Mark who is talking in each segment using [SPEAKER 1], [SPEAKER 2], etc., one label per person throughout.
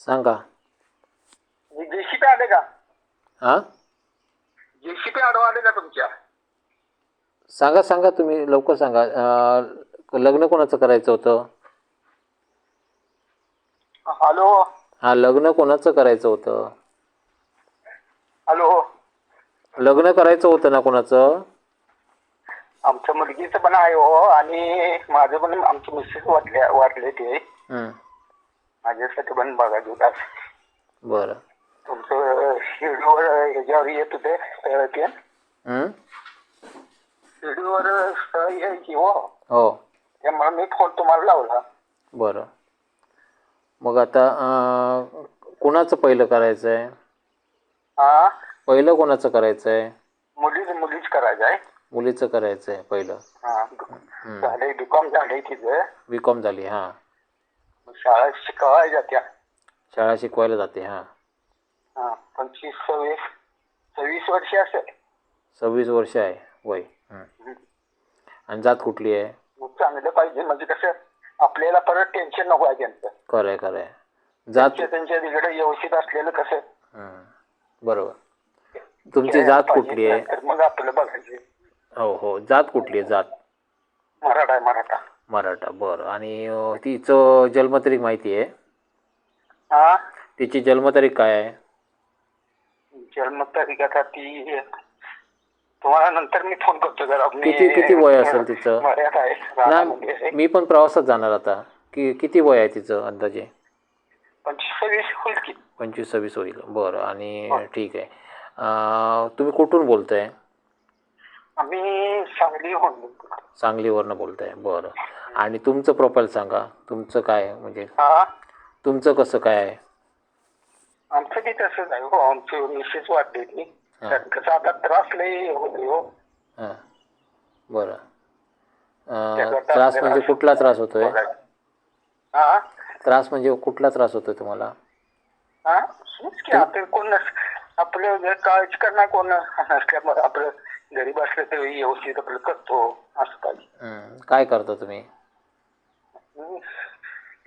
[SPEAKER 1] सांगा.
[SPEAKER 2] जेसीपी आले का?
[SPEAKER 1] हां
[SPEAKER 2] जेसीपी आडवा आले का तुमच्या?
[SPEAKER 1] सांगा सांगा तुम्ही लवकर सांगा. लग्न कोणाचं करायचं होतं?
[SPEAKER 2] हॅलो
[SPEAKER 1] हां लग्न कोणाचं करायचं होतं?
[SPEAKER 2] हॅलो.
[SPEAKER 1] लग्न करायचं होतं ना कोणाचं?
[SPEAKER 2] आमच्या मुलगीचं पण आहे हो, आणि माझं पण आमची मिसेस वाटले ते माझ्यासाठी पण बघा घेतात.
[SPEAKER 1] बरं.
[SPEAKER 2] तुमचं व्हिडिओवर ह्याच्यावर येत होते ते व्हिडिओवर यायची हो.
[SPEAKER 1] हो
[SPEAKER 2] त्यामुळे मी फोन तुम्हाला लावला.
[SPEAKER 1] बरं. मग आता कोणाचं पहिलं करायचं आहे?
[SPEAKER 2] हा
[SPEAKER 1] पहिलं कोणाचं करायचं आहे?
[SPEAKER 2] मुलीच करायचं आहे.
[SPEAKER 1] मुलीचं करायचं आहे पहिलं.
[SPEAKER 2] हा झालंय, बीकॉम झालंय तिचं.
[SPEAKER 1] बीकॉम झाली. हां
[SPEAKER 2] शाळा शिकवायला जात्या.
[SPEAKER 1] शाळा शिकवायला जाते. हां
[SPEAKER 2] 26 वर्ष असेल.
[SPEAKER 1] 26 वर्ष आहे वय. आणि जात कुठली आहे?
[SPEAKER 2] मग चांगलं पाहिजे, म्हणजे कसं आपल्याला परत टेन्शन नको आहे त्यांचं.
[SPEAKER 1] खरं आहे खरं आहे. जात
[SPEAKER 2] त्यांच्या तिकडे व्यवस्थित असलेलं कसं.
[SPEAKER 1] बरोबर. तुमची जात कुठली आहे?
[SPEAKER 2] तर मग आपलं बघायचं.
[SPEAKER 1] हो हो जात कुठली आहे? जात
[SPEAKER 2] मराठा आहे. मराठा.
[SPEAKER 1] मराठा. बरं. आणि तिचं जन्मतारीख माहिती आहे?
[SPEAKER 2] हा
[SPEAKER 1] तिची जन्मतारीख काय आहे?
[SPEAKER 2] जन्मतारीख आता ती तुम्हाला नंतर मी फोन करतो. जरा
[SPEAKER 1] किती वय असेल तिचं?
[SPEAKER 2] मर्याद आहे.
[SPEAKER 1] ना मी पण प्रवासात जाणार आता. किती वय आहे तिचं अंदाजे?
[SPEAKER 2] 25-26 होईल की.
[SPEAKER 1] 25-26 होईल. बरं. आणि ठीक आहे. तुम्ही कुठून बोलताय?
[SPEAKER 2] आम्ही
[SPEAKER 1] सांगलीवरनं बोलताय. बरं. आणि तुमचं प्रोफाईल सांगा. तुमचं काय म्हणजे तुमचं कसं काय आहे?
[SPEAKER 2] आमचं की तसंच आहे हो. आमची मिसेस वाटते ती. कसं आता त्रास लई होते हो.
[SPEAKER 1] हां बरं. त्रास म्हणजे कुठला त्रास होतोय? त्रास म्हणजे कुठला त्रास होतोय तुम्हाला?
[SPEAKER 2] आपलं कोण आपलं काळजी करणार कोण नसल्यामुळे आपलं गरीब असलं तरी व्यवस्थित आपलं करतो असं काय.
[SPEAKER 1] काय करता तुम्ही?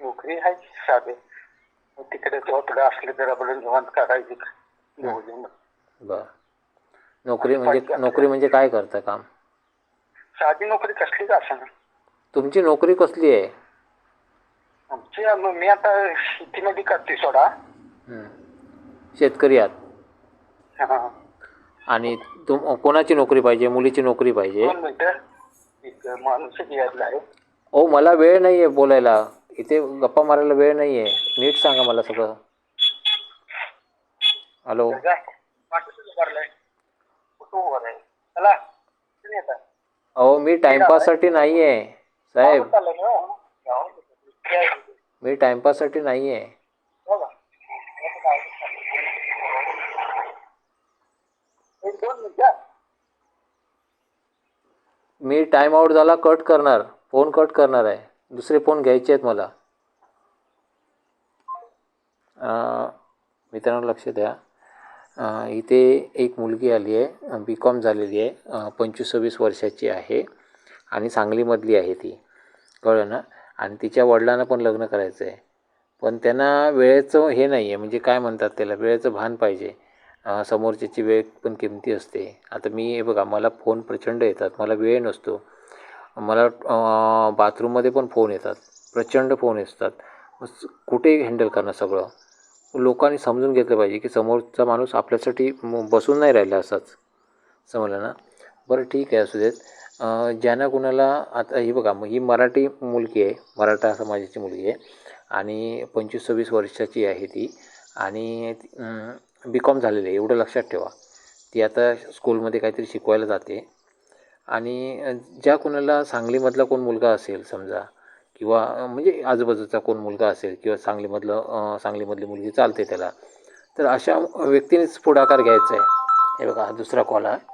[SPEAKER 2] नोकरी आहे साधे. तिकडे आपलं असलं तर आपलं निवांत काढायची.
[SPEAKER 1] बरं. नोकरी म्हणजे काय करता काम?
[SPEAKER 2] साधी नोकरी कसलीच असं.
[SPEAKER 1] तुमची नोकरी कसली आहे?
[SPEAKER 2] आमची मी आता शेतीमध्ये करते सोडा.
[SPEAKER 1] शेतकरी आहात. आणि कोणाची नोकरी पाहिजे? मुलीची नोकरी पाहिजे?
[SPEAKER 2] माणूस आहे.
[SPEAKER 1] ओ मला वेळ नाही आहे बोलायला. इथे गप्पा मारायला वेळ नाही आहे. नीट सांगा मला सगळं. हॅलो. अहो मी टाइमपाससाठी नाही आहे साहेब. मी टाइमपाससाठी नाही आहे. मी टाइम आउट झाला कट करणार. फोन कट करणार आहे. दुसरे फोन घ्यायचे आहेत मला. मित्रांनो लक्ष द्या. इथे एक मुलगी आली आहे. बीकॉम झालेली आहे. 25-26 वर्षाची आहे आणि सांगलीमधली आहे ती. कळलं ना? आणि तिच्या वडिलांना पण लग्न करायचं आहे. पण त्यांना वेळेचं हे नाही आहे, म्हणजे काय म्हणतात त्याला, वेळेचं भान पाहिजे. समोरच्याची वेळ पण किमती असते. आता मी हे बघा, मला फोन प्रचंड येतात. मला वेळ नसतो. मला बाथरूममध्ये पण फोन येतात. प्रचंड फोन असतात. कुठेही हँडल करणं सगळं. लोकांनी समजून घेतलं पाहिजे की समोरचा माणूस आपल्यासाठी बसून नाही राहिला असाच. समजलं ना? बरं ठीक आहे, असू देत. ज्यांना कुणाला आता ही बघा, ही मराठी मुलगी आहे. मराठा समाजाची मुलगी आहे आणि 25-26 वर्षाची आहे ती. आणि बीकॉम झालेली आहे, एवढं लक्षात ठेवा. ती आता स्कूलमध्ये काहीतरी शिकवायला जाते. आणि ज्या कोणाला सांगलीमधला कोण मुलगा असेल समजा, किंवा म्हणजे आजूबाजूचा कोण मुलगा असेल, किंवा सांगलीमधली मुलगी चालते त्याला, तर अशा व्यक्तीनेच पुढाकार घ्यायचा आहे. हे बघा, हा दुसरा कॉल आहे.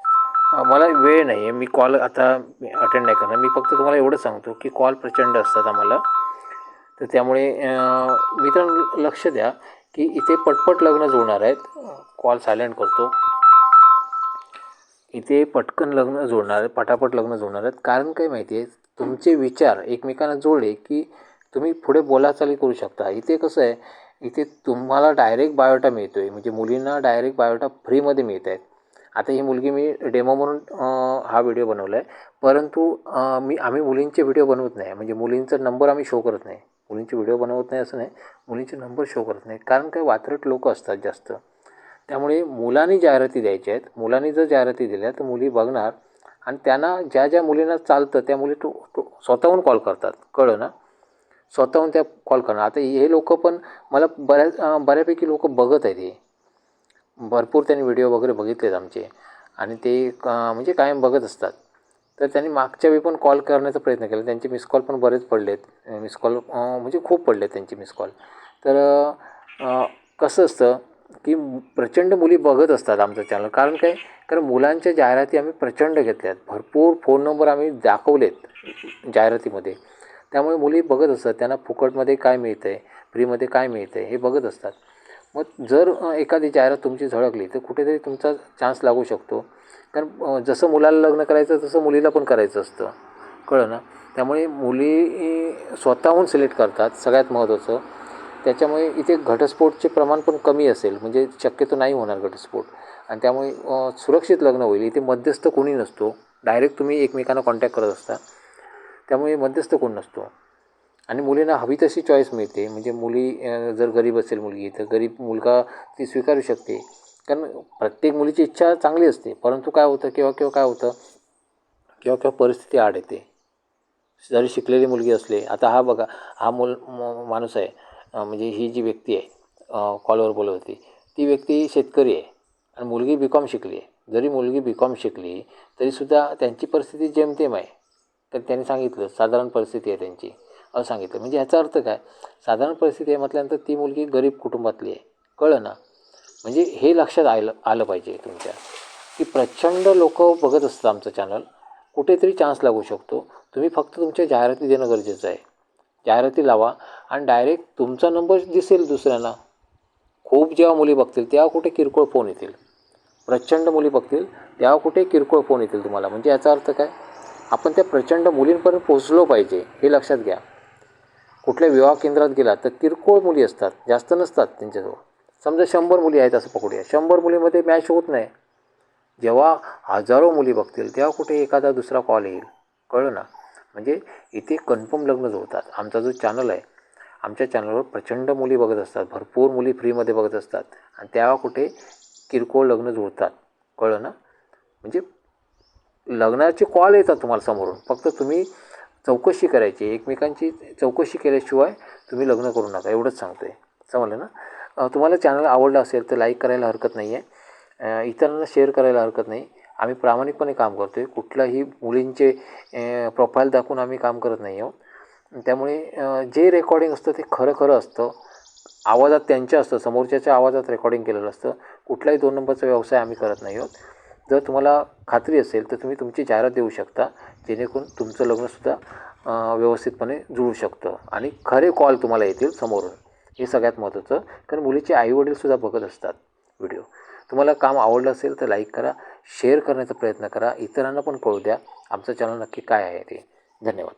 [SPEAKER 1] मला वेळ नाही आहे, मी कॉल आता अटेंड नाही करणार. मी फक्त तुम्हाला एवढं सांगतो की कॉल प्रचंड असतात आम्हाला. तर त्यामुळे मित्रांनो लक्ष द्या की इथे पटपट लग्न जुळणार आहेत. कॉल सायलेंट करतो. इथे पटकन लग्न जुळणार आहेत, पटापट लग्न जुळणार आहेत. कारण काय माहिती आहे, तुमचे विचार एकमेकांना जोडले की तुम्ही पुढे बोलाचाली करू शकता. इथे कसं आहे, इथे तुम्हाला डायरेक्ट बायोडा मिळतो आहे, म्हणजे मुलींना डायरेक्ट बायोडा फ्रीमध्ये मिळत आहेत. आता ही मुलगी मी डेमो म्हणून हा व्हिडिओ बनवला आहे, परंतु आम्ही मुलींचे व्हिडिओ बनवत नाही, म्हणजे मुलींचा नंबर आम्ही शो करत नाही. मुलींचे व्हिडिओ बनवत नाही असं नाही, मुलींचे नंबर शो करत नाही, कारण काही वात्रट लोक असतात जास्त. त्यामुळे मुलांनी जाहिराती द्यायच्या आहेत. मुलांनी जर जाहिराती दिल्या तर मुली बघणार आणि त्यांना ज्या ज्या मुलींना चालतं त्या मुली स्वतःहून कॉल करतात, कळलं ना. स्वतःहून त्या कॉल करणार. आता हे लोक पण मला बऱ्यापैकी लोक बघत आहेत, हे भरपूर त्यांनी व्हिडिओ वगैरे बघितलेत आमचे आणि ते म्हणजे कायम बघत असतात. तर त्यांनी मागच्या वेळी पण कॉल करण्याचा प्रयत्न केला. त्यांचे मिस कॉल पण बरेच पडलेत. मिस कॉल म्हणजे खूप पडलेत त्यांचे मिस कॉल. तर कसं असतं की प्रचंड मुली बघत असतात आमचं चॅनल. कारण काय, कारण मुलांच्या जाहिराती आम्ही प्रचंड घेतल्यात. भरपूर फोन नंबर आम्ही दाखवलेत जाहिरातीमध्ये. त्यामुळे मुली बघत असतात. त्यांना फुकटमध्ये काय मिळतं आहे, फ्रीमध्ये काय मिळतं आहे हे बघत असतात. मग जर एखादी जाहिरात तुमची झळकली तर कुठेतरी तुमचा चान्स लागू शकतो. कारण जसं मुलाला लग्न करायचं तसं मुलीला पण करायचं असतं, कळलं ना. त्यामुळे मुली स्वतःहून सिलेक्ट करतात सगळ्यात महत्त्वाचं. त्याच्यामुळे इथे घटस्फोटचे प्रमाण पण कमी असेल, म्हणजे शक्यतो नाही होणार घटस्फोट. आणि त्यामुळे सुरक्षित लग्न होईल. इथे मध्यस्थ कोणी नसतो, डायरेक्ट तुम्ही एकमेकांना कॉन्टॅक्ट करत असता. त्यामुळे मध्यस्थ कोण नसतो आणि मुलींना हवी तशी चॉईस मिळते. म्हणजे मुली जर गरीब असेल मुलगी तर गरीब मुलगा ती स्वीकारू शकते. कारण प्रत्येक मुलीची इच्छा चांगली असते, परंतु काय होतं केव्हा काय होतं, केव्हा परिस्थिती आड येते. जरी शिकलेली मुलगी असली, आता हा बघा, हा माणूस आहे, म्हणजे ही जी व्यक्ती आहे कॉलवर बोलत होती, ती व्यक्ती शेतकरी आहे आणि मुलगी BCom शिकली आहे. जरी मुलगी BCom शिकली तरीसुद्धा त्यांची परिस्थिती जेमतेम आहे. तर त्यांनी सांगितलं साधारण परिस्थिती आहे त्यांची, असं सांगितलं. म्हणजे ह्याचा अर्थ काय, साधारण परिस्थिती आहे म्हटल्यानंतर ती मुलगी गरीब कुटुंबातली आहे, कळलं ना. म्हणजे हे लक्षात आलं पाहिजे तुमच्या, की प्रचंड लोक बघत असतात आमचं चॅनल. कुठेतरी चान्स लागू शकतो. तुम्ही फक्त तुमच्या जाहिराती देणं गरजेचं आहे. जाहिराती लावा आणि डायरेक्ट तुमचा नंबर दिसेल दुसऱ्यांना. खूप जेव्हा मुली बघतील तेव्हा कुठे किरकोळ फोन येतील, प्रचंड मुली बघतील तेव्हा कुठे किरकोळ फोन येतील तुम्हाला. म्हणजे याचा अर्थ काय, आपण त्या प्रचंड मुलींपर्यंत पोहोचलो पाहिजे, हे लक्षात घ्या. कुठल्या विवाह केंद्रात गेला तर किरकोळ मुली असतात, जास्त नसतात त्यांच्याजवळ. समजा 100 मुली आहेत असं पकडूया, 100 मुलीमध्ये मॅच होत नाही. जेव्हा हजारो मुली बघतील तेव्हा कुठे एखादा दुसरा कॉल येईल, कळलं ना. म्हणजे इथे कन्फर्म लग्न जुळतात. आमचा जो चॅनल आहे, आमच्या चॅनलवर प्रचंड मुली बघत असतात, भरपूर मुली फ्रीमध्ये बघत असतात आणि तेव्हा कुठे किरकोळ लग्न जुळतात, कळलं ना. म्हणजे लग्नाचे कॉल येतात तुम्हाला समोरून, फक्त तुम्ही चौकशी करायची. एकमेकांची चौकशी केल्याशिवाय तुम्ही लग्न करू नका, एवढंच सांगतो आहे. समजलं ना. तुम्हाला चॅनल आवडलं असेल तर लाईक करायला हरकत नाही आहे, इतरांना शेअर करायला हरकत नाही. आम्ही प्रामाणिकपणे काम करतो आहे. कुठलाही मुलींचे प्रोफाईल दाखवून आम्ही काम करत नाही आहोत. त्यामुळे जे रेकॉर्डिंग असतं ते खरं असतं. आवाजात त्यांच्या असतं, समोरच्याच्या आवाजात रेकॉर्डिंग केलेलं असतं. कुठलाही 2 नंबरचा व्यवसाय आम्ही करत नाही आहोत. जर तुम्हाला खात्री असेल तर तुम्ही तुमची जाहिरात देऊ शकता, जेणेकरून तुमचं लग्नसुद्धा व्यवस्थितपणे जुळू शकतं आणि खरे कॉल तुम्हाला येतील समोरून. हे सगळ्यात महत्त्वाचं, कारण मुलीचे आईवडीलसुद्धा बघत असतात व्हिडिओ. तुम्हाला काम आवडलं असेल तर लाईक करा, शेअर करण्याचा प्रयत्न करा, इतरांना पण कळू द्या आमचं चॅनल नक्की काय आहे ते. धन्यवाद.